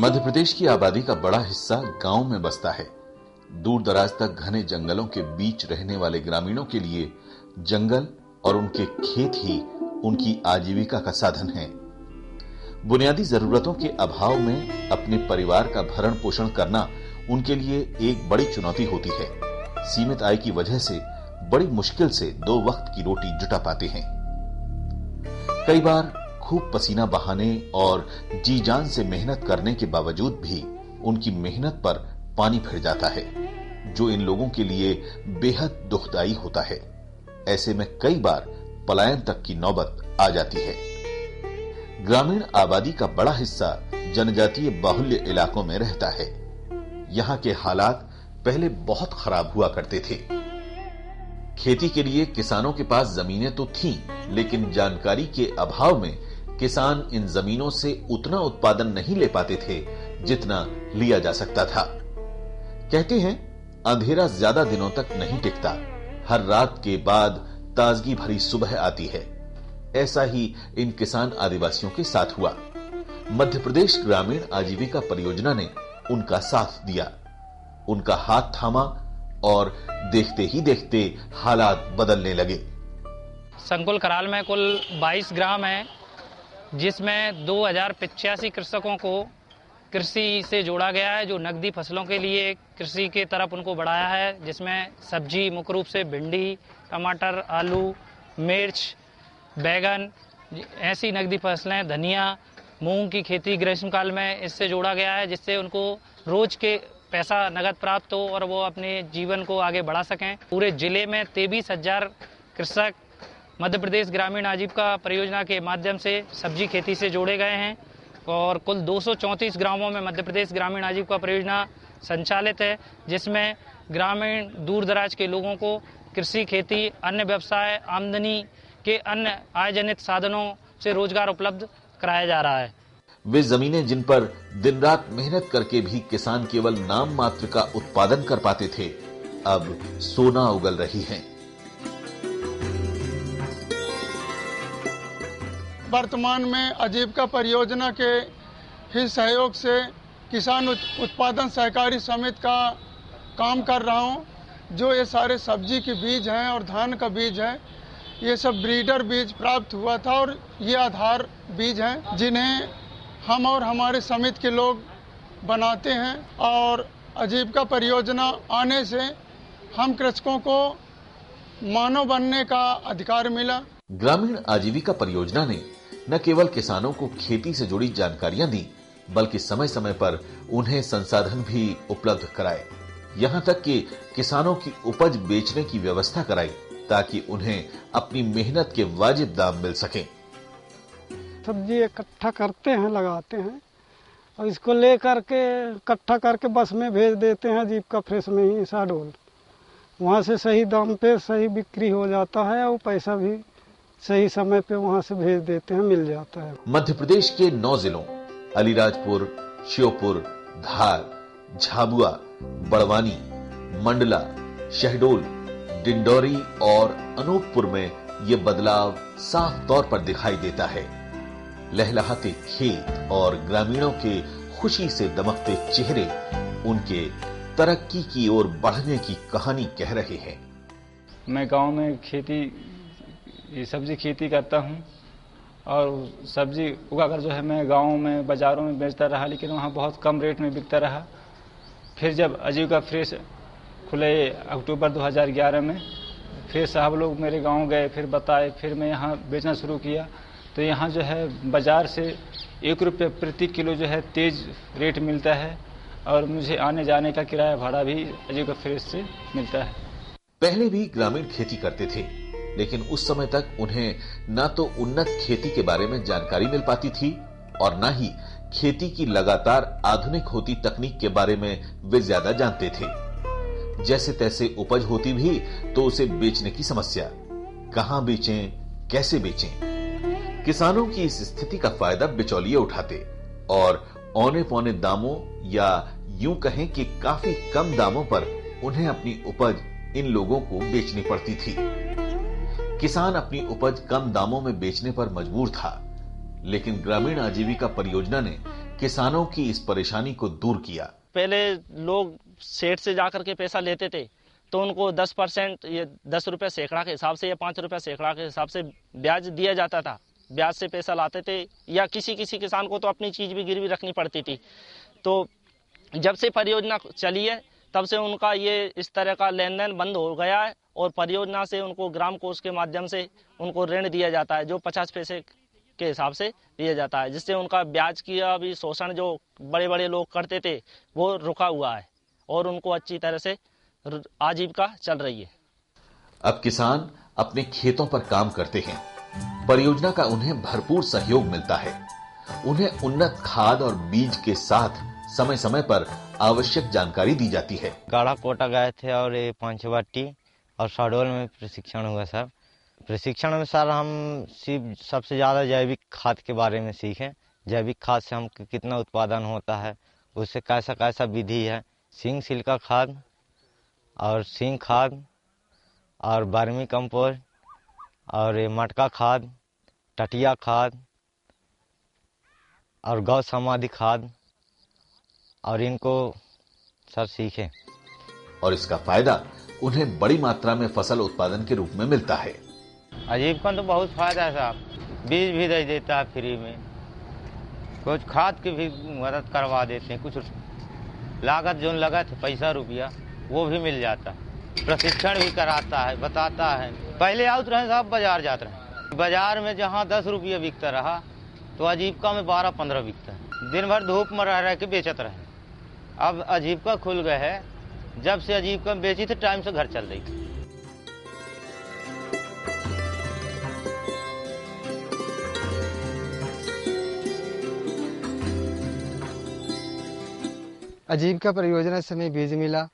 मध्य प्रदेश की आबादी का बड़ा हिस्सा गांव में बसता है। दूर दराज तक घने जंगलों के बीच रहने वाले ग्रामीणों के लिए जंगल और उनके खेत ही उनकी आजीविका का साधन है। बुनियादी जरूरतों के अभाव में अपने परिवार का भरण पोषण करना उनके लिए एक बड़ी चुनौती होती है। सीमित आय की वजह से बड़ी मुश्किल से 2 वक्त की रोटी जुटा पाते हैं। कई बार खूब पसीना बहाने और जी जान से मेहनत करने के बावजूद भी उनकी मेहनत पर पानी फिर जाता है, जो इन लोगों के लिए बेहद दुखदाई होता है। ऐसे में कई बार पलायन तक की नौबत आ जाती है। ग्रामीण आबादी का बड़ा हिस्सा जनजातीय बाहुल्य इलाकों में रहता है। यहाँ के हालात पहले बहुत खराब हुआ करते थे। खेती के लिए किसानों के पास जमीनें तो थीं, लेकिन जानकारी के अभाव में किसान इन जमीनों से उतना उत्पादन नहीं ले पाते थे जितना लिया जा सकता था। कहते हैं अंधेरा ज्यादा दिनों तक नहीं टिकता, हर रात के बाद ताजगी भरी सुबह आती है। ऐसा ही इन किसान आदिवासियों के साथ हुआ। मध्य प्रदेश ग्रामीण आजीविका परियोजना ने उनका साथ दिया, उनका हाथ थामा और देखते ही देखते हालात बदलने लगे। संकुल कराल में कुल 22 ग्राम है, जिसमें 2085 कृषकों को कृषि से जोड़ा गया है, जो नकदी फसलों के लिए कृषि के तरफ उनको बढ़ाया है, जिसमें सब्जी मुख्य रूप से भिंडी, टमाटर, आलू, मिर्च, बैगन, ऐसी नकदी फसलें, धनिया, मूंग की खेती ग्रीष्मकाल में इससे जोड़ा गया है, जिससे उनको रोज के पैसा नगद प्राप्त हो और वो अपने जीवन को आगे बढ़ा सकें। पूरे जिले में 23,000 कृषक मध्य प्रदेश ग्रामीण आजीविका परियोजना के माध्यम से सब्जी खेती से जोड़े गए हैं और कुल 234 ग्रामों में मध्य प्रदेश ग्रामीण आजीविका परियोजना संचालित है, जिसमें ग्रामीण दूर दराज के लोगों को कृषि, खेती, अन्य व्यवसाय, आमदनी के अन्य आय जनित साधनों से रोजगार उपलब्ध कराया जा रहा है। वे जमीनें जिन पर दिन रात मेहनत करके भी किसान केवल नाम मात्र का उत्पादन कर पाते थे, अब सोना उगल रही हैं। वर्तमान में आजीविका परियोजना के ही सहयोग से किसान उत्पादन सहकारी समिति का काम कर रहा हूं। जो ये सारे सब्जी के बीज हैं और धान का बीज है, ये सब ब्रीडर बीज प्राप्त हुआ था और ये आधार बीज हैं जिन्हें हम और हमारे समिति के लोग बनाते हैं। और आजीविका परियोजना आने से हम कृषकों को मानव बनने का अधिकार मिला। ग्रामीण आजीविका परियोजना ने न केवल किसानों को खेती से जुड़ी जानकारियां दी, बल्कि समय समय पर उन्हें संसाधन भी उपलब्ध कराए। यहां तक कि किसानों की उपज बेचने की व्यवस्था कराई, ताकि उन्हें अपनी मेहनत के वाजिब दाम मिल सके। सब्जी इकट्ठा करते हैं, लगाते हैं और इसको लेकर के इकट्ठा करके बस में भेज देते हैं आजीविका फ्रेश में ही शहडोल। वहाँ से सही दाम पे सही बिक्री हो जाता है और पैसा भी सही समय पे वहाँ से भेज देते हैं, मिल जाता है। मध्य प्रदेश के 9 जिलों अलीराजपुर, श्योपुर, धार, झाबुआ, बड़वानी, मंडला, शहडोल, डिंडौरी और अनूपपुर में ये बदलाव साफ तौर पर दिखाई देता है। लहलहाते खेत और ग्रामीणों के खुशी से दमकते चेहरे उनके तरक्की की ओर बढ़ने की कहानी कह रहे हैं। मैं गांव में सब्जी खेती करता हूं और सब्जी उगाकर जो है मैं गांव में बाजारों में बेचता रहा, लेकिन वहां बहुत कम रेट में बिकता रहा। फिर जब आजीविका फ्रेश खुले अक्टूबर 2011 में, फिर साहब लोग मेरे गांव गए, फिर बताए, फिर मैं यहां बेचना शुरू किया। तो यहाँ जो है बाजार से 1 रुपये प्रति किलो जो है तेज रेट मिलता है और मुझे आने जाने का किराया भाड़ा भी आजीविका फ्रेश से मिलता है। पहले भी ग्रामीण खेती करते थे, लेकिन उस समय तक उन्हें न तो उन्नत खेती के बारे में जानकारी मिल पाती थी और न ही खेती की लगातार आधुनिक होती तकनीक के बारे में वे ज्यादा जानते थे। जैसे तैसे उपज होती भी तो उसे बेचने की समस्या, कहां बेचें, कैसे बेचें। किसानों की इस स्थिति का फायदा बिचौलिए उठाते और औने पौने दामों या यूं कहें कि काफी कम दामों पर उन्हें अपनी उपज इन लोगों को बेचनी पड़ती थी। किसान अपनी उपज कम दामों में बेचने पर मजबूर था, लेकिन ग्रामीण आजीविका परियोजना ने किसानों की इस परेशानी को दूर किया। पहले लोग सेठ से जाकर के पैसा लेते थे तो उनको 10% ये 10 रुपये सैकड़ा के हिसाब से या 5 रुपये सैकड़ा के हिसाब से ब्याज दिया जाता था। ब्याज से पैसा लाते थे या किसी किसान को तो अपनी चीज भी गिरवी रखनी पड़ती थी। तो जब से परियोजना चली है तब से उनका ये इस तरह का लेन देन बंद हो गया है और परियोजना से उनको ग्राम कोष के माध्यम से उनको ऋण दिया जाता है जो 50 पैसे के हिसाब से दिया जाता है, जिससे उनका ब्याज की भी शोषण जो बड़े बड़े लोग करते थे वो रुका हुआ है और उनको अच्छी तरह से आजीविका चल रही है। अब किसान अपने खेतों पर काम करते हैं। परियोजना का उन्हें भरपूर सहयोग मिलता है। उन्हें उन्नत खाद और बीज के साथ समय समय पर आवश्यक जानकारी दी जाती है। गाढ़ा कोटा गए थे और ये पंचवटी और शहडोल में प्रशिक्षण हुआ सर। प्रशिक्षण में सर हम सबसे ज़्यादा जैविक खाद के बारे में सीखे। जैविक खाद से हम कितना उत्पादन होता है, उससे कैसा कैसा विधि है, सिंग सिल्का खाद और सिंग खाद और वर्मी कंपोस्ट और ये मटका खाद, टटिया खाद और गौ समाधि खाद और इनको सर सीखे। और इसका फायदा उन्हें बड़ी मात्रा में फसल उत्पादन के रूप में मिलता है। आजीविका तो बहुत फायदा है साहब। बीज भी दे देता है फ्री में, कुछ खाद की भी मदद करवा देते हैं, कुछ लागत जो लगा थे पैसा रुपया वो भी मिल जाता है। प्रशिक्षण भी कराता है, बताता है। पहले आउट रहे साहब बाजार जाते रहे, बाजार में जहाँ 10 रुपये बिकता रहा तो आजीविका में 12-15 बिकता है। दिन भर धूप में रह के बेचत रहे। अब आजीविका खुल गए है, जब से आजीविका बेची थी टाइम से घर चल रही थी। आजीविका परियोजना से हमें बीज मिला,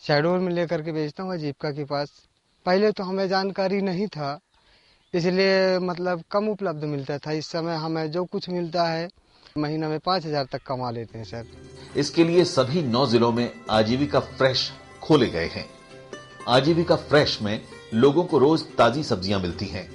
शहडोल में लेकर के बेचता हूँ आजीविका के पास। पहले तो हमें जानकारी नहीं था, इसलिए मतलब कम उपलब्ध मिलता था। इस समय हमें जो कुछ मिलता है महीना में 5,000 तक कमा लेते हैं सर। इसके लिए सभी 9 जिलों में आजीविका फ्रेश खोले गए हैं। आजीविका फ्रेश में लोगों को रोज ताजी सब्जियां मिलती हैं।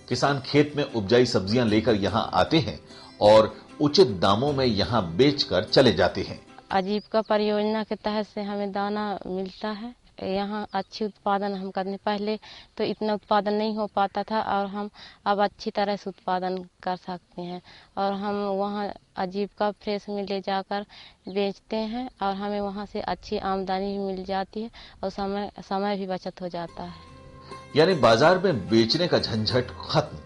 किसान खेत में उपजाई सब्जियां लेकर यहां आते हैं और उचित दामों में यहां बेचकर चले जाते हैं। आजीविका परियोजना के तहत से हमें दाना मिलता है। यहाँ अच्छी उत्पादन हम करने, पहले तो इतना उत्पादन नहीं हो पाता था और हम अब अच्छी तरह से उत्पादन कर सकते हैं और हम वहाँ आजीविका फ्रेश में ले जाकर बेचते हैं और हमें वहाँ से अच्छी आमदनी भी मिल जाती है और समय भी बचत हो जाता है। यानी बाजार में बेचने का झंझट खत्म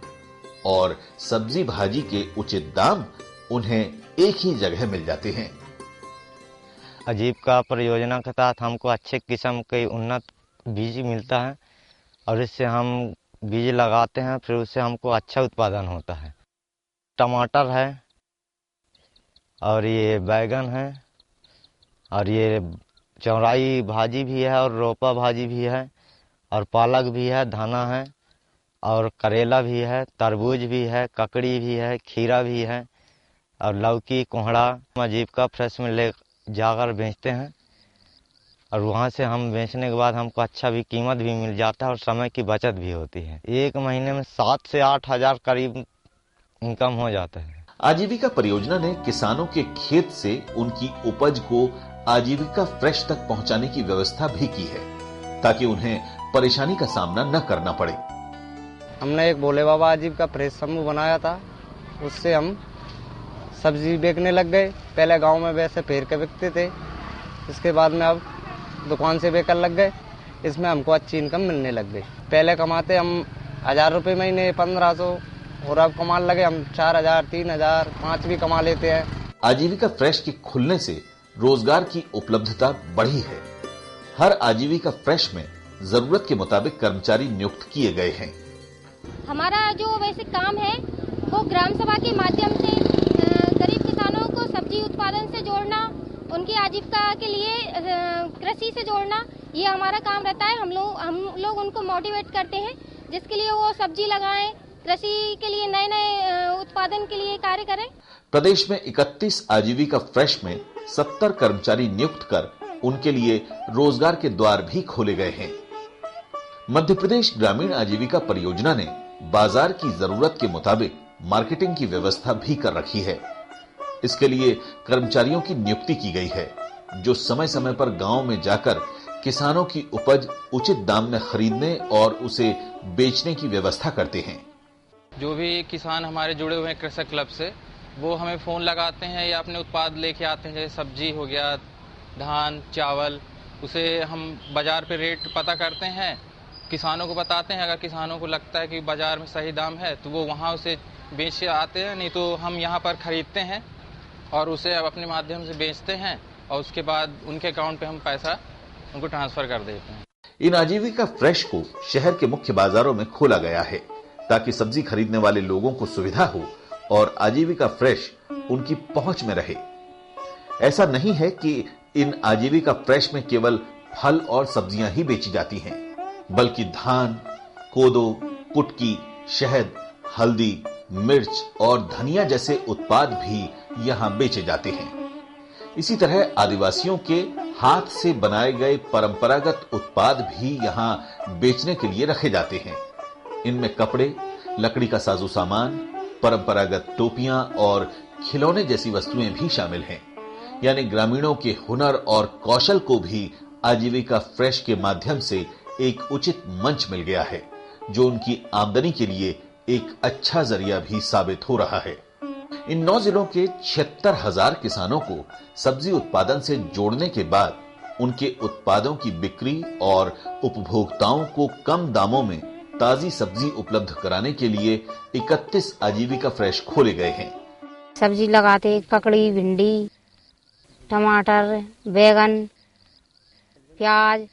और सब्जी भाजी के उचित दाम उन्हें एक ही जगह मिल जाते हैं। आजीविका परियोजना के तहत हमको अच्छे किस्म के उन्नत बीज मिलता है और इससे हम बीज लगाते हैं, फिर उससे हमको अच्छा उत्पादन होता है। टमाटर है और ये बैगन है और ये चौराई भाजी भी है और रोपा भाजी भी है और पालक भी है, धाना है और करेला भी है, तरबूज भी है, ककड़ी भी है, खीरा भी है और लौकी, कोहड़ा। आजीविका फ्रेश में ले जाकर बेचते हैं और वहाँ से हम बेचने के बाद हमको अच्छा भी कीमत भी मिल जाता है और समय की बचत भी होती है। एक महीने में 7 से 8 हजार करीब इनकम हो जाता है। आजीविका परियोजना ने किसानों के खेत से उनकी उपज को आजीविका फ्रेश तक पहुंचाने की व्यवस्था भी की है ताकि उन्हें परेशानी का सामना न करना पड़े। हमने एक भोले बाबा आजीविका फ्रेश समूह बनाया था, उससे हम सब्जी बेचने लग गए। पहले गांव में वैसे फेर के बिकते थे, इसके बाद में अब दुकान से बेचकर लग गए। इसमें हमको अच्छी इनकम मिलने लग गई। पहले कमाते हम 1,000 रुपये महीने, 1,500, और अब कमाने लगे हम 4,000, 3,000, 5 भी कमा लेते हैं। आजीविका फ्रेश के खुलने से रोजगार की उपलब्धता बढ़ी है। हर आजीविका फ्रेश में जरूरत के मुताबिक कर्मचारी नियुक्त किए गए हैं। हमारा जो वैसे काम है वो ग्राम सभा के माध्यम से गरीब किसानों को सब्जी उत्पादन से जोड़ना, उनकी आजीविका के लिए कृषि से जोड़ना, ये हमारा काम रहता है। हम लोग उनको मोटिवेट करते हैं जिसके लिए वो सब्जी लगाएं, कृषि के लिए नए नए उत्पादन के लिए कार्य करें। प्रदेश में 31 आजीविका फ्रेश में 70 कर्मचारी नियुक्त कर उनके लिए रोजगार के द्वार भी खोले गए हैं। मध्य प्रदेश ग्रामीण आजीविका परियोजना ने बाजार की जरूरत के मुताबिक मार्केटिंग की व्यवस्था भी कर रखी है। इसके लिए कर्मचारियों की नियुक्ति की गई है, जो समय समय पर गांव में जाकर किसानों की उपज उचित दाम में खरीदने और उसे बेचने की व्यवस्था करते हैं। जो भी किसान हमारे जुड़े हुए हैं कृषक क्लब से, वो हमें फ़ोन लगाते हैं या अपने उत्पाद लेके आते हैं, जैसे सब्जी हो गया, धान, चावल, उसे हम बाज़ार पे रेट पता करते हैं, किसानों को बताते हैं। अगर किसानों को लगता है कि बाज़ार में सही दाम है तो वो वहाँ उसे बेच आते हैं, नहीं तो हम यहाँ पर ख़रीदते हैं और उसे अब अपने माध्यम से बेचते हैं और उसके बाद उनके अकाउंट पे हम पैसा उनको ट्रांसफ़र कर देते हैं। इन आजीविका फ्रेश को शहर के मुख्य बाजारों में खोला गया है ताकि सब्जी खरीदने वाले लोगों को सुविधा हो और आजीविका फ्रेश उनकी पहुंच में रहे। ऐसा नहीं है कि इन आजीविका फ्रेश में केवल फल और सब्जियां ही बेची जाती हैं, बल्कि धान, कोदो, कुटकी, शहद, हल्दी, मिर्च और धनिया जैसे उत्पाद भी यहां बेचे जाते हैं। इसी तरह आदिवासियों के हाथ से बनाए गए परंपरागत उत्पाद भी यहां बेचने के लिए रखे जाते हैं। इनमें कपड़े, लकड़ी का साजो सामान, परंपरागत टोपियां और खिलौने जैसी वस्तुएं भी शामिल हैं। यानी ग्रामीणों के हुनर और कौशल को भी आजीविका फ्रेश के माध्यम से एक उचित मंच मिल गया है, जो उनकी आमदनी के लिए एक अच्छा जरिया भी साबित हो रहा है। इन 9 जिलों के 76,000 किसानों को सब्जी उत्पादन से जोड़ने के बाद उनके उत्पादों की बिक्री और उपभोक्ताओं को कम दामों में ताजी सब्जी उपलब्ध कराने के लिए 31 आजीविका फ्रेश खोले गए हैं। सब्जी लगाते ककड़ी, भिंडी, टमाटर, बैगन, प्याज,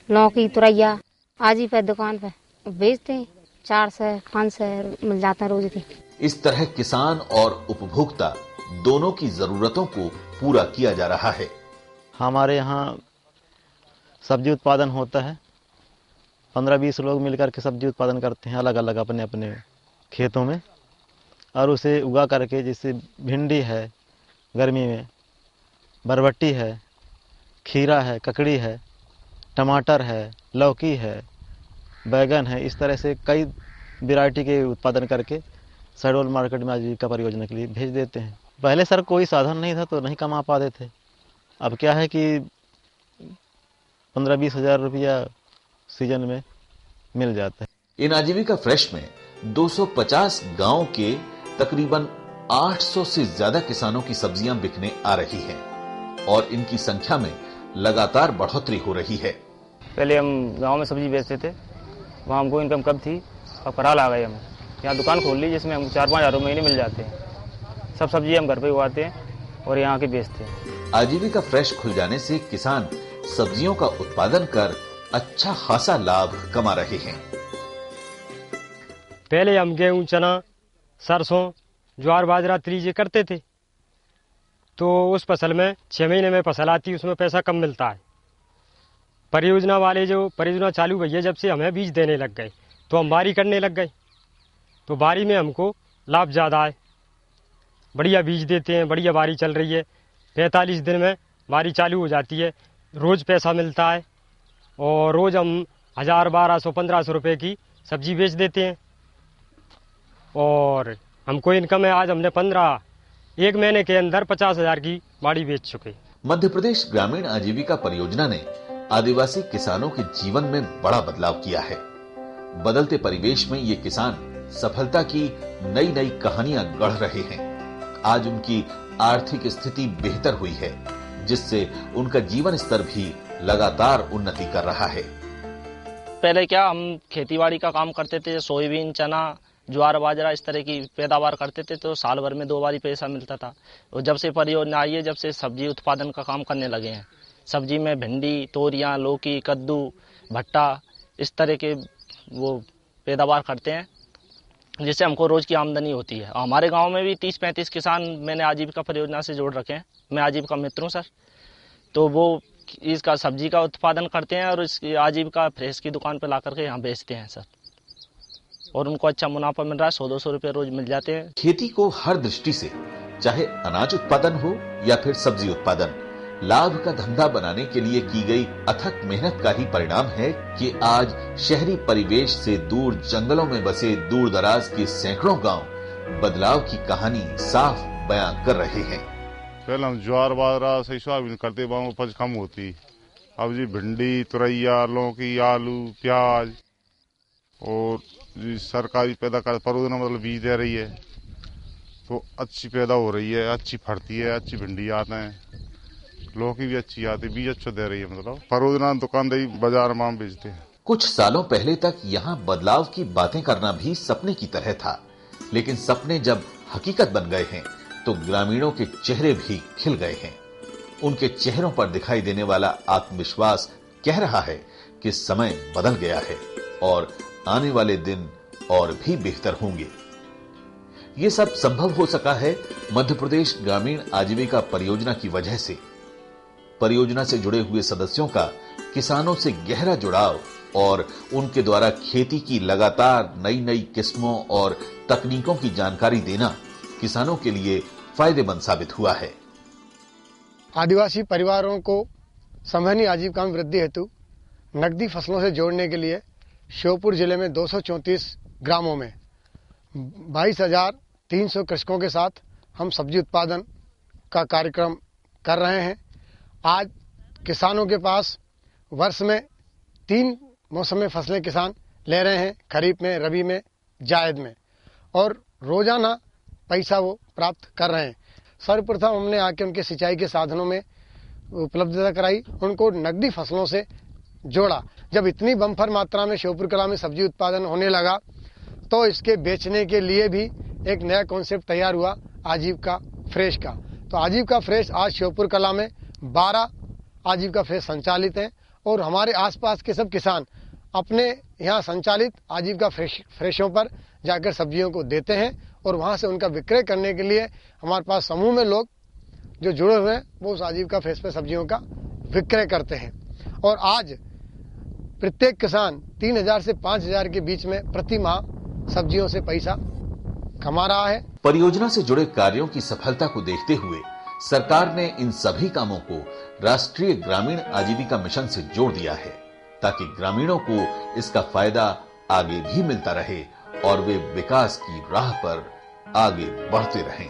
लौकी, तुरैया आजी पे दुकान पे बेचते हैं। 4 से 5 से मिल जाता है रोज की। इस तरह किसान और उपभोक्ता दोनों की जरूरतों को पूरा किया जा रहा है। हमारे यहाँ सब्जी उत्पादन होता है। 15-20 लोग मिलकर के सब्जी उत्पादन करते हैं अलग अलग अपने अपने खेतों में, और उसे उगा करके, जैसे भिंडी है गर्मी में, बरबट्टी है, खीरा है, ककड़ी है, टमाटर है, लौकी है, बैगन है, इस तरह से कई वैरायटी के उत्पादन करके शहडोल मार्केट में आजीविका परियोजना के लिए भेज देते हैं। पहले सर कोई साधन नहीं था तो नहीं कमा पाते थे। अब क्या है कि 15-20 हज़ार रुपया सीजन में मिल जाता है। इन आजीविका फ्रेश में 250 गांव के तकरीबन 800 से ज्यादा किसानों की सब्जियां बिकने आ रही हैं और इनकी संख्या में लगातार बढ़ोतरी हो रही है। पहले हम गांव में सब्जी बेचते थे, वहाँ हमको इनकम कम थी, अब कराल आ गए। हम यहाँ दुकान खोल ली जिसमें हमको 4-5 हज़ार महीने मिल जाते हैं। सब सब्जी हम घर पे उगाते हैं और यहाँ के बेचते हैं। आजीविका फ्रेश खुल जाने से किसान सब्जियों का उत्पादन कर अच्छा खासा लाभ कमा रहे हैं। पहले हम गेहूं, चना, सरसों, ज्वार, बाजरा, त्रीजे करते थे, तो उस फसल में 6 महीने में फसल आती, उसमें पैसा कम मिलता है। परियोजना वाले जो परियोजना चालू हुई है, जब से हमें बीज देने लग गए तो हम बारी करने लग गए, तो बारी में हमको लाभ ज़्यादा है। बढ़िया बीज देते हैं, बढ़िया बारी चल रही है। 45 दिन में बारी चालू हो जाती है, रोज़ पैसा मिलता है और रोज़ हम 1000, 1200, 1500 रुपये की सब्जी बेच देते हैं और हमको इनकम है। आज हमने 1 महीने के अंदर 50,000 की बाड़ी बेच चुके। मध्य प्रदेश ग्रामीण आजीविका परियोजना ने आदिवासी किसानों के जीवन में बड़ा बदलाव किया है। बदलते परिवेश में ये किसान सफलता की नई नई कहानियां गढ़ रहे हैं। आज उनकी आर्थिक स्थिति बेहतर हुई है, जिससे उनका जीवन स्तर भी लगातार उन्नति कर रहा है। पहले क्या हम खेतीबाड़ी का काम करते थे, सोयाबीन, चना, ज्वार, बाजरा इस तरह की पैदावार करते थे, तो साल भर में 2 बार पैसा मिलता था। और जब से परियोजना आई है, जब से सब्जी उत्पादन का काम करने लगे हैं, सब्जी में भिंडी, तोरियां, लौकी, कद्दू, भट्टा इस तरह के वो पैदावार करते हैं, जिससे हमको रोज़ की आमदनी होती है। और हमारे गांव में भी 30-35 किसान मैंने आजीविका परियोजना से जोड़ रखे हैं। मैं आजीविका मित्र हूँ सर, तो वो इसका सब्जी का उत्पादन करते हैं और इसकी आजीविका फ्रेश की दुकान पर ला करके यहाँ बेचते हैं सर, और उनको अच्छा मुनाफा मिल रहा है। 100-200 रुपये रोज मिल जाते हैं। खेती को हर दृष्टि से, चाहे अनाज उत्पादन हो या फिर सब्जी उत्पादन, लाभ का धंधा बनाने के लिए की गई अथक मेहनत का ही परिणाम है कि आज शहरी परिवेश से दूर जंगलों में बसे दूर दराज के सैकड़ों गांव बदलाव की कहानी साफ बयां कर रहे हैं। पहले हम ज्वार बाजरा सही सोयाबीन करते, उपज कम होती। अब जी भिंडी, तुरैया, लौकी, आलू, प्याज और सरकारी पैदा कर परोजना मतलब बीज दे रही है, तो अच्छी पैदा हो रही है, अच्छी फड़ती है, अच्छी भिंडी आते हैं, लौकी भी अच्छी आती, बीज अच्छा दे रही है। मतलब परोजना दुकानदारी बाजार में बेचते हैं। कुछ सालों पहले तक यहाँ बदलाव की बातें करना भी सपने की तरह था, लेकिन सपने जब हकीकत बन गए हैं तो ग्रामीणों के चेहरे भी खिल गए हैं। उनके चेहरों पर दिखाई देने वाला आत्मविश्वास कह रहा है कि समय बदल गया है और आने वाले दिन और भी बेहतर होंगे। ये सब संभव हो सका है मध्य प्रदेश ग्रामीण आजीविका परियोजना की वजह से। परियोजना से जुड़े हुए सदस्यों का किसानों से गहरा जुड़ाव और उनके द्वारा खेती की लगातार नई नई किस्मों और तकनीकों की जानकारी देना किसानों के लिए फायदेमंद साबित हुआ है। आदिवासी परिवारों को संवहनीय आजीविका में वृद्धि हेतु नकदी फसलों से जोड़ने के लिए श्योपुर जिले में 234 ग्रामों में 22,300 कृषकों के साथ हम सब्जी उत्पादन का कार्यक्रम कर रहे हैं। आज किसानों के पास वर्ष में 3 मौसम में फसलें किसान ले रहे हैं, खरीफ में, रबी में, जायद में, और रोजाना पैसा वो प्राप्त कर रहे हैं। सर्वप्रथम हमने आके उनके सिंचाई के साधनों में उपलब्धता कराई, उनको नकदी फसलों से जोड़ा। जब इतनी बम्पर मात्रा में श्योपुर कला में सब्जी उत्पादन होने लगा तो इसके बेचने के लिए भी एक नया कॉन्सेप्ट तैयार हुआ आजीविका फ्रेश का। तो आजीविका फ्रेश आज श्योपुर कला में 12 आजीविका फ्रेश संचालित हैं और हमारे आसपास के सब किसान अपने यहाँ संचालित आजीविका फ्रेशों पर जाकर सब्जियों को देते हैं और वहाँ से उनका विक्रय करने के लिए हमारे पास समूह में लोग जो जुड़े हुए हैं वो उस आजीविका फ्रेश पे सब्जियों का विक्रय करते हैं। और आज प्रत्येक किसान 3,000 से 5,000 के बीच में प्रति माह सब्जियों से पैसा कमा रहा है। परियोजना से जुड़े कार्यों की सफलता को देखते हुए सरकार ने इन सभी कामों को राष्ट्रीय ग्रामीण आजीविका मिशन से जोड़ दिया है ताकि ग्रामीणों को इसका फायदा आगे भी मिलता रहे और वे विकास की राह पर आगे बढ़ते रहें।